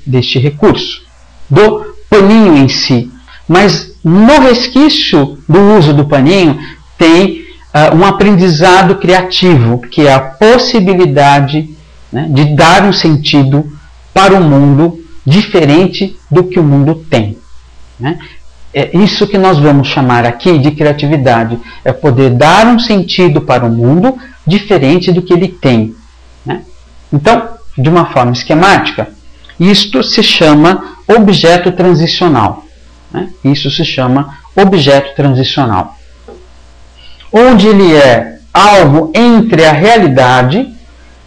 deste recurso, do paninho em si. Mas no resquício do uso do paninho tem um aprendizado criativo, que é a possibilidade, né, de dar um sentido para o mundo diferente do que o mundo tem, né? É isso que nós vamos chamar aqui de criatividade, é poder dar um sentido para o mundo diferente do que ele tem, né? Então, de uma forma esquemática, isto se chama objeto transicional, né? Isso se chama objeto transicional, onde ele é algo entre a realidade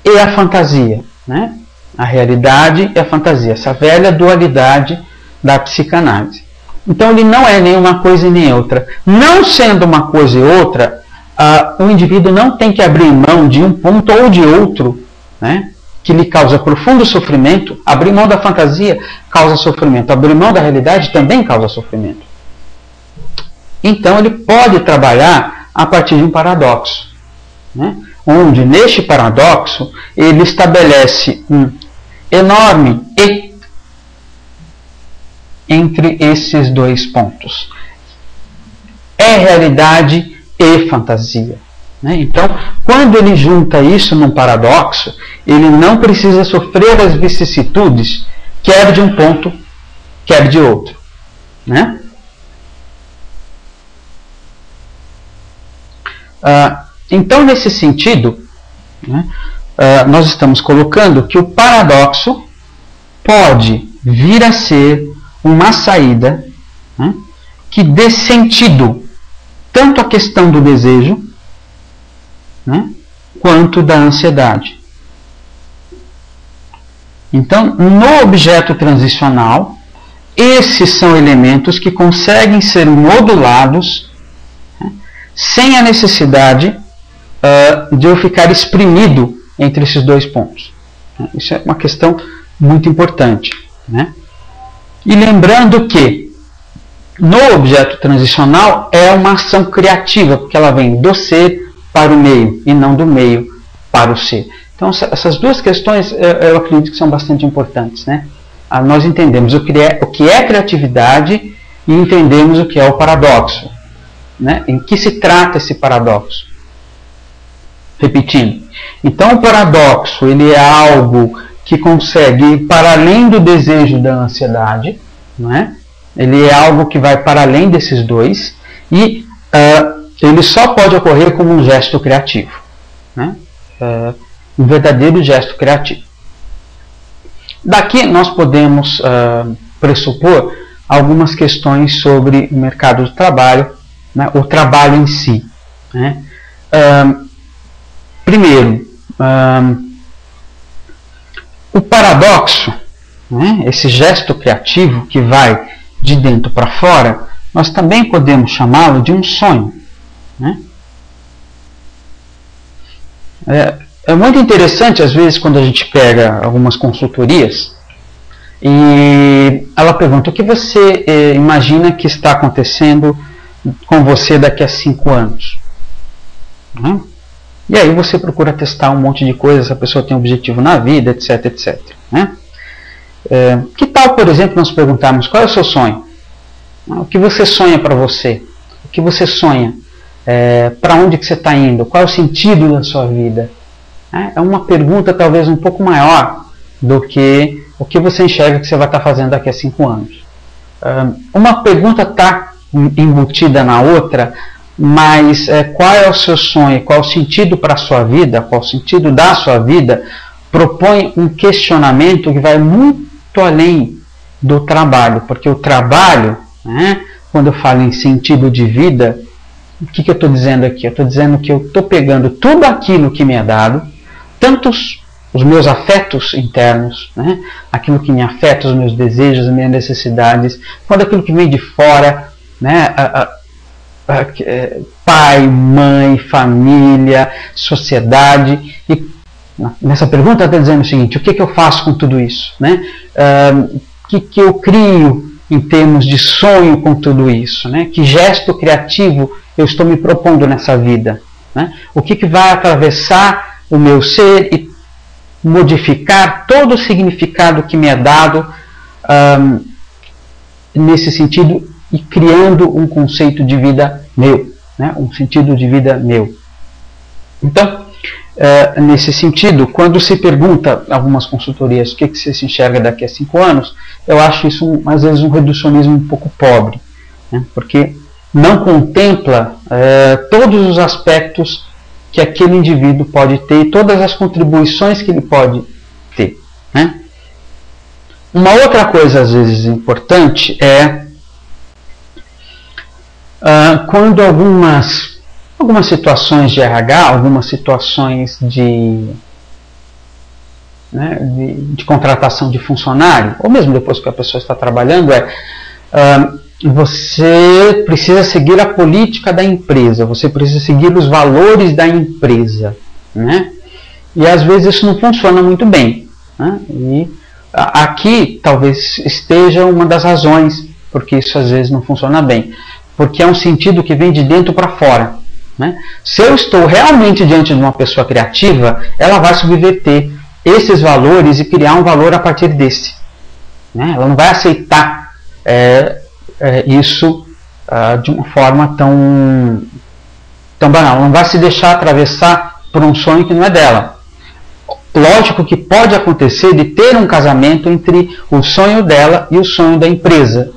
e a fantasia, né? A realidade e a fantasia, essa velha dualidade da psicanálise. Então ele não é nem uma coisa e nem outra. Não sendo uma coisa e outra, o indivíduo não tem que abrir mão de um ponto ou de outro, né, que lhe causa profundo sofrimento. Abrir mão da fantasia causa sofrimento. Abrir mão da realidade também causa sofrimento. Então ele pode trabalhar a partir de um paradoxo, né, onde neste paradoxo ele estabelece um enorme e entre esses dois pontos. É realidade e fantasia, né? Então, quando ele junta isso num paradoxo, ele não precisa sofrer as vicissitudes, quer de um ponto, quer de outro, né? Então, nesse sentido, né, nós estamos colocando que o paradoxo pode vir a ser uma saída, né, que dê sentido tanto à questão do desejo, né, quanto da ansiedade. Então, no objeto transicional, esses são elementos que conseguem ser modulados, né, sem a necessidade de eu ficar exprimido entre esses dois pontos. Isso é uma questão muito importante, né? E lembrando que no objeto transicional é uma ação criativa, porque ela vem do ser para o meio e não do meio para o ser. Então essas duas questões eu acredito que são bastante importantes, né? Nós entendemos o que é criatividade e entendemos o que é o paradoxo, né? Em que se trata esse paradoxo? Repetindo, então o paradoxo ele é algo que consegue ir para além do desejo da ansiedade, não é? Ele é algo que vai para além desses dois e ele só pode ocorrer como um gesto criativo, né? Um verdadeiro gesto criativo. Daqui nós podemos pressupor algumas questões sobre o mercado do trabalho, né? O trabalho em si, né? Primeiro, o paradoxo, né, esse gesto criativo que vai de dentro para fora, nós também podemos chamá-lo de um sonho, né? É muito interessante, às vezes, quando a gente pega algumas consultorias e ela pergunta o que você imagina que está acontecendo com você daqui a 5 anos, né? E aí você procura testar um monte de coisas, se a pessoa tem um objetivo na vida, etc, etc, né? Que tal, por exemplo, nós perguntarmos qual é o seu sonho? O que você sonha para você? O que você sonha? Para onde que você está indo? Qual é o sentido da sua vida? É uma pergunta talvez um pouco maior do que o que você enxerga que você vai estar fazendo daqui a 5 anos. Uma pergunta está embutida na outra, mas qual é o seu sonho, qual é o sentido para a sua vida, qual é o sentido da sua vida, propõe um questionamento que vai muito além do trabalho, porque o trabalho, né, quando eu falo em sentido de vida, o que eu estou dizendo aqui? Eu estou dizendo que eu estou pegando tudo aquilo que me é dado, tanto os meus afetos internos, né, aquilo que me afeta, os meus desejos, as minhas necessidades, quando aquilo que vem de fora, né, pai, mãe, família, sociedade. E nessa pergunta está dizendo o seguinte: o que eu faço com tudo isso, né? O que eu crio em termos de sonho com tudo isso, né? Que gesto criativo eu estou me propondo nessa vida, né? O que vai atravessar o meu ser e modificar todo o significado que me é dado nesse sentido e criando um conceito de vida meu, né? Um sentido de vida meu. Então, nesse sentido, quando se pergunta algumas consultorias o que você se enxerga daqui a 5 anos, eu acho isso às vezes um reducionismo um pouco pobre, né? Porque não contempla todos os aspectos que aquele indivíduo pode ter e todas as contribuições que ele pode ter, né? Uma outra coisa às vezes importante é quando algumas situações de RH, algumas situações de contratação de funcionário, ou mesmo depois que a pessoa está trabalhando, você precisa seguir a política da empresa, você precisa seguir os valores da empresa, né? E às vezes isso não funciona muito bem, né? E aqui talvez esteja uma das razões porque isso às vezes não funciona bem, porque é um sentido que vem de dentro para fora, né? Se eu estou realmente diante de uma pessoa criativa, ela vai subverter esses valores e criar um valor a partir desse, né? Ela não vai aceitar isso de uma forma tão banal, ela não vai se deixar atravessar por um sonho que não é dela. Lógico que pode acontecer de ter um casamento entre o sonho dela e o sonho da empresa,